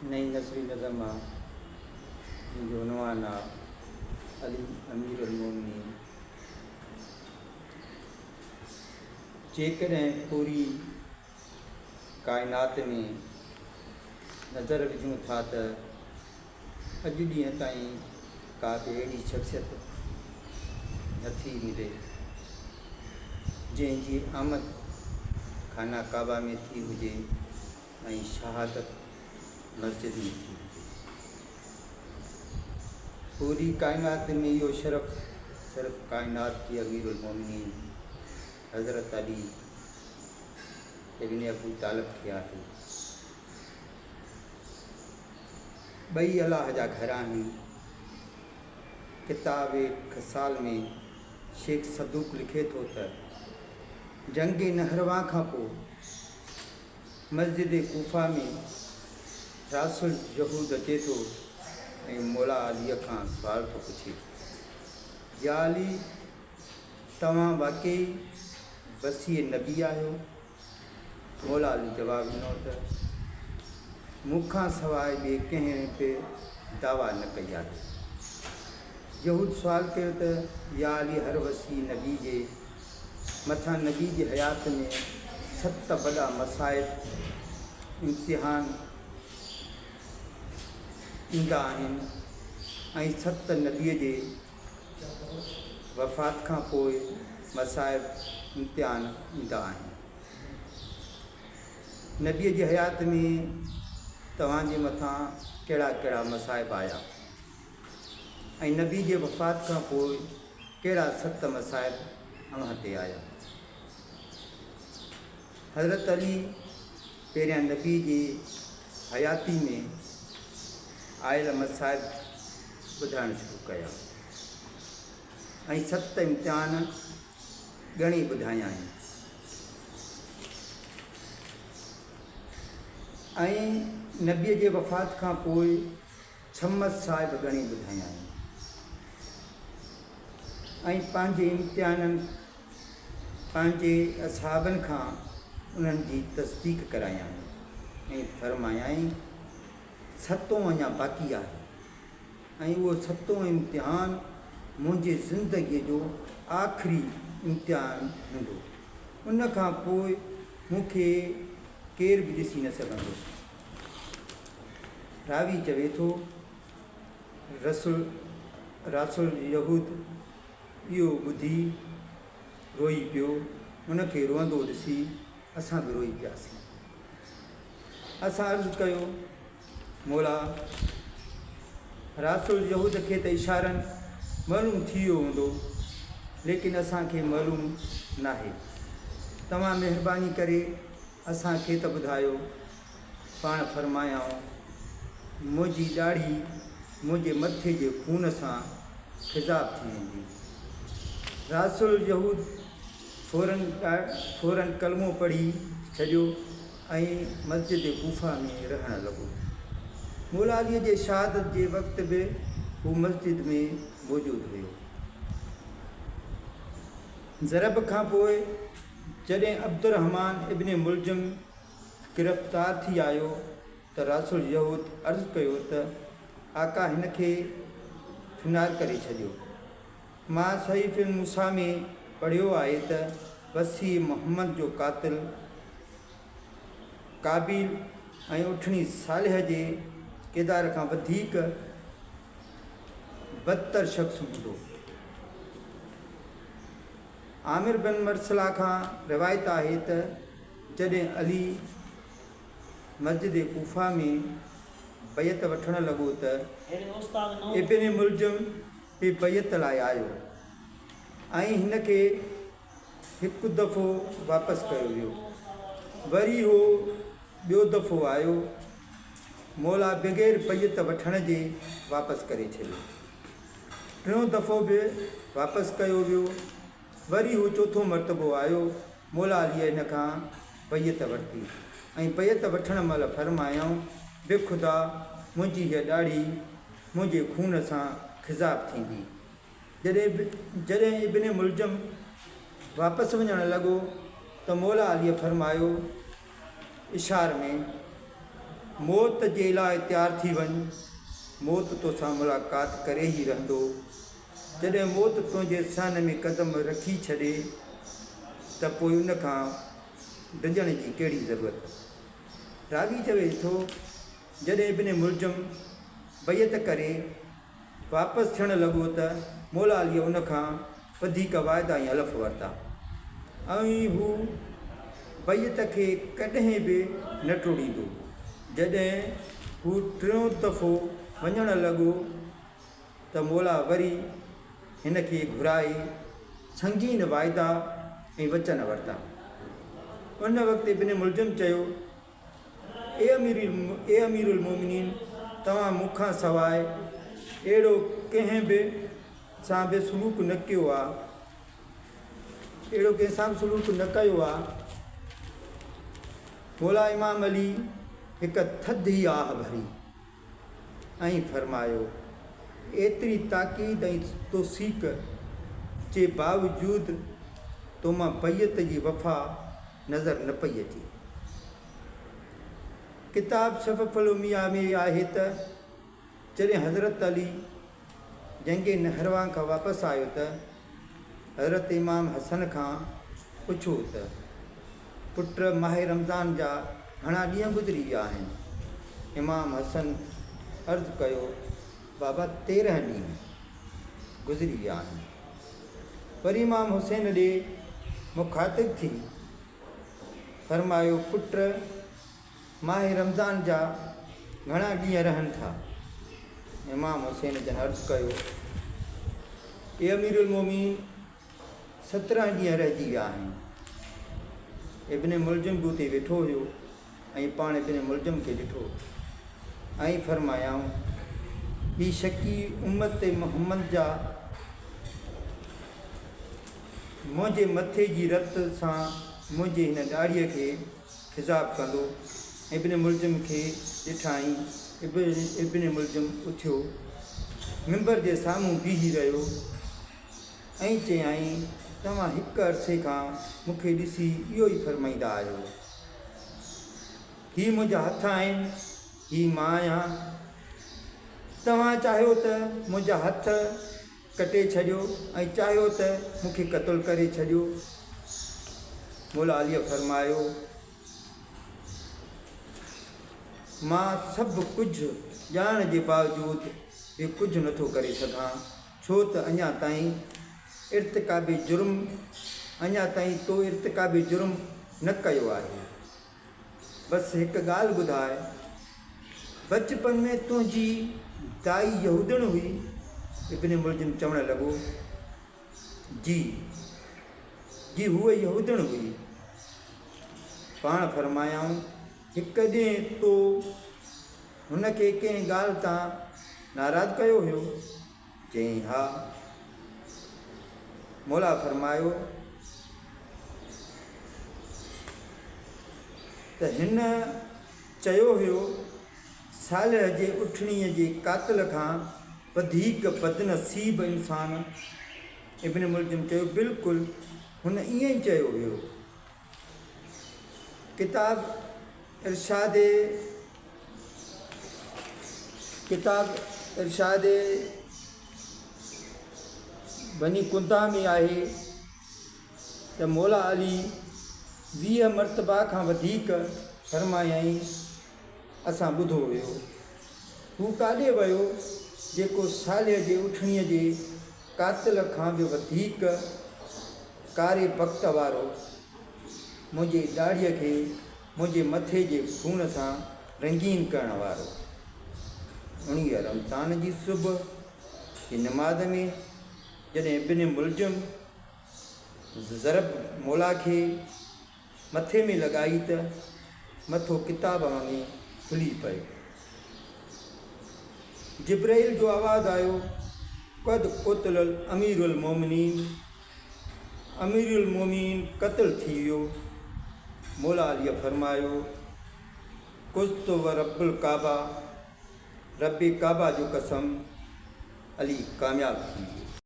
नई नसरी नज़म आहे जो उनवान आहे अली अमीरुल मोमिनीन। जेकॾहिं पूरी काइनात में नज़र विझूं था त अॼु ॾींहं ताईं का बि अहिड़ी शख़्सियत नथी मिले जंहिंजी आमद खाना काबा में थी हुजे ऐं शहादत मस्जिद में थी हुजे। पूरी काइनात में इहो शरफ़ सिर्फ़ काइनात की अमीरुल मोमिनीन हज़रत अली इब्न अबू तालिब खे आहे। ॿई अलाह जा घर आहिनि। किताब खसाल में शेख सदूक लिखे थो त जंग नहरवा खां पोइ मस्जिद कूफा में रासुल यहूद अचे थो ऐं मौला अलीअ खां सुवाल थो पुछे, या अली तव्हां वाक़ई वसीअ नबी आहियो? मौला अली जवाबु ॾिनो त मूंखां सवाइ ॿिए कंहिं बि दावा न कई आहे। यहूद सुवाल कयो त या अली हर वसी नबी जे मथां नबी जी हयात में 7 वॾा मसाइब इम्तिहान ईंदा आहिनि ऐं 7 नबीअ जे वफ़ात खां पोइ मसाइब इम्तिहान ईंदा आहिनि। नबीअ जी हयात में तव्हांजे मथां कहिड़ा कहिड़ा मसाइब आया ऐं नबी जे वफ़ात खां पोइ कहिड़ा 7 मसाइब अव्हां ते आया। हज़रत अली पहिरियां नबी जी हयाती में आयल मसाइब ॿुधाइणु शुरू कया ऐं 7 इम्तिहान ॻणी ॿुधाया आहिनि ऐं नबीअ जे वफ़ात खां पोइ 6 मसाइब ॻणी ॿुधाया आहिनि ऐं पंहिंजे इम्तिहाननि पंहिंजे असहाबनि खां उन्हनि जी तस्दीक कराया आहिनि ऐं फरमायाईं 7 अञा बाक़ी आहे ऐं उहो 7 इम्तिहान मुंहिंजे ज़िंदगीअ जो आख़िरी इम्तिहान हूंदो। उन खां पोइ मूंखे केरु बि ॾिसी न सघंदो। रावी चवे थो रासुल यहूद इहो ॿुधी रोई पियो। उनखे रोअंदो ॾिसी असां बि रोई पियासीं। असां अर्ज़ु कयो, मौला रासुल यहूद खे त इशारनि मालूम थी वियो हूंदो, लेकिन असांखे मालूम नाहे। तव्हां महिरबानी करे असांखे त ॿुधायो। पाण फरमायाऊं, मुंहिंजी ॾाढ़ी मुंहिंजे मथे जे खून सां ख़िज़ाब थी वेंदी। रासुल यहूद फ़ौरन कलमो पढ़ी छॾियो ऐं मस्जिद कूफा में रहणु लॻो। मौला अलीअ जे शहादत जे वक़्तु बि हू मस्जिद में मौजूदु हुयो। ज़रब खां पोइ जॾहिं अब्दुर्रहमान इब्न मुलज़िम गिरफ़्तार थी आयो त रासुल यहूद अर्ज़ु कयो त आका हिन खे फिनार करे छॾियो। मां सहीफ़ मूसा में पढ़ियो आहे त वसी मोहम्मद जो क़ातिल काबिल ऐं उठणी सालिह जे किरदार खां वधीक बदतर शख़्स हूंदो। आमिर बिन मरसला खां रिवायत आहे त जॾहिं अली मस्जिद कूफा में बैत वठणु लॻो त इब्न मुलज़िम बि बैत लाइ आयो ऐं हिन खे हिकु दफ़ो वापसि कयो वियो। वरी उहो ॿियो दफ़ो आयो। मौला बग़ैर बैत वठण जे वापसि करे छॾियो। टियों दफ़ो बि वापसि कयो वियो। वरी हू चोथों मरतबो आयो। मौला अलीअ हिन खां बैत वरिती ऐं बैत वठण महिल फरमायाऊं, बेख़ुदा मुंहिंजी हीअ ॾाढ़ी मुंहिंजे खून सां ख़िज़ाब थींदी। जॾहिं इब्न मुलज़िम वापसि वञणु लॻो त मौला अलीअ फरमायो इशार में, मौत जे लाइ तैयार थी वञ, मौत तोसां मुलाक़ात करे ई रहंदो। जॾहिं मौत तुंहिंजे सान में क़दम रखी छॾे त पोइ उन खां डिॼण जी कहिड़ी ज़रूरत। रावी चवे थो, जॾहिं इब्न मुलज़म बैत करे वापसि थियणु लॻो त मौला अलीअ उन खां वधीक वाइदा ऐं हलफ़ वरिता ऐं हू बैत खे कॾहिं बि न टोड़ींदो। जॾहिं हू टियों दफ़ो वञणु लॻो त मौला वरी हिन खे घुराए संगीन वाइदा ऐं वचन वरिता। उन वक़्तु इब्न मुलज़म चयो, ए अमीरुल मोमिनीन, तव्हां मूंखां सवाइ अहिड़ो कंहिं बि सां बि सलूक न कयो आहे, अहिड़ो कंहिं सां बि सलूक न कयो आहे। मौला इमाम अली हिकु थधि आह भरी ऐं फरमायो, एतिरी ताक़ीद ऐं तौसीक़ जे बावजूदि तो मां बैत जी वफ़ा नज़र न पई अचे। किताब शफ़फ़ुल उमिया में आहे त जॾहिं हज़रत अली जंगे नहरवा खां वापसि आयो त हज़रत इमाम हसन खां पुछो त पुट माह रमज़ान जा घणा ॾींहं गुज़री विया आहिनि। इमाम हसन अर्ज़ु कयो, बाबा 13 ॾींहं गुज़री विया आहिनि। वरी इमाम हुसैन ॾे मुखातिब थी फरमायो, पुट माह रमज़ान जा घणा ॾींहं रहनि था। इमाम हुसैन जन अर्ज़ु कयो, ए अमीरुल मोमिनीन, 17 ॾींहं रहिजी विया आहिनि। इब्न मुलज़म बि उते वेठो हुयो ऐं पाण इब्न मुलज़म खे ॾिठो ऐं फरमायाऊं, ही शकी उम्मत मुहम्मद जा मुंहिंजे मथे जी रत सां मुंहिंजे हिन ॾाड़ीअ खे हिसाब कंदो। इब्न मुलज़म खे ॾिठाई। इब्न मुलज़म उथियो, मिंबर जे साम्हूं बीही रहियो ऐं चयाईं, तव्हां हिकु अरसे खां मूंखे ॾिसी इहो ई फरमाईंदा आहियो, ही मुंहिंजा हथ आहिनि, ही मां आहियां। तव्हां चाहियो त मुंहिंजा हथ कटे छॾियो ऐं चाहियो त मूंखे क़त्ल करे छॾियो। मौला अलीअ फरमायो, मां सभु कुझु ॼाण जे बावजूदि इहो कुझु नथो करे सघां, छो त अञा ताईं तो इर्तिकाबी जुर्म न कयो आहे। बसि हिकु ॻाल्हि ॿुधाए, बचपन में तुंहिंजी दाई यहूदण हुई? इब्न मुलज़म चवणु लॻो, जी हूअ यहूदण हुई। पाण फरमायाऊं, हिकु ॾींहुं तो हुन खे कंहिं ॻाल्हि तां नाराज़ कयो हुयो? चयईं, हा। मौला फरमायो त हिन चयो हुयो, सालिह जे उठणीअ जे कातिल खां वधीक बदनसीब इंसान। इब्न मुलज़म चयो, बिल्कुलु हुन ईअं ई चयो हुयो। किताब इरशाद बनी कुंदा में आहे त मौला अली 20 मरतबा खां वधीक फरमायाईं, असां ॿुधो हुयो। हू काॾे वियो जेको सालिह जे उठणीअ जे कातिल खां बि वधीक कारे वक़्त वारो मुंहिंजे ॾाड़ीअ खे मुंहिंजे मथे जे खून सां रंगीन करण वारो। 19 रमज़ान जी सुबुह जी नमाज़ में जॾहिं इब्न मुलज़म ज़रब मौला खे मथे में लॻाई त मथो किताब वांगुरु खुली पियो। जिब्राइल जो आवाज़ आयो, क़द क़ुतिल अमीरुल मोमिनीन, अमीरुल मोमिनीन क़त्ल थी वियो। मौला अलीअ फरमायो, कुस्तो व रब्बुल काबा, रब्बे काबा जो कसम, अली कामयाब थी वियो।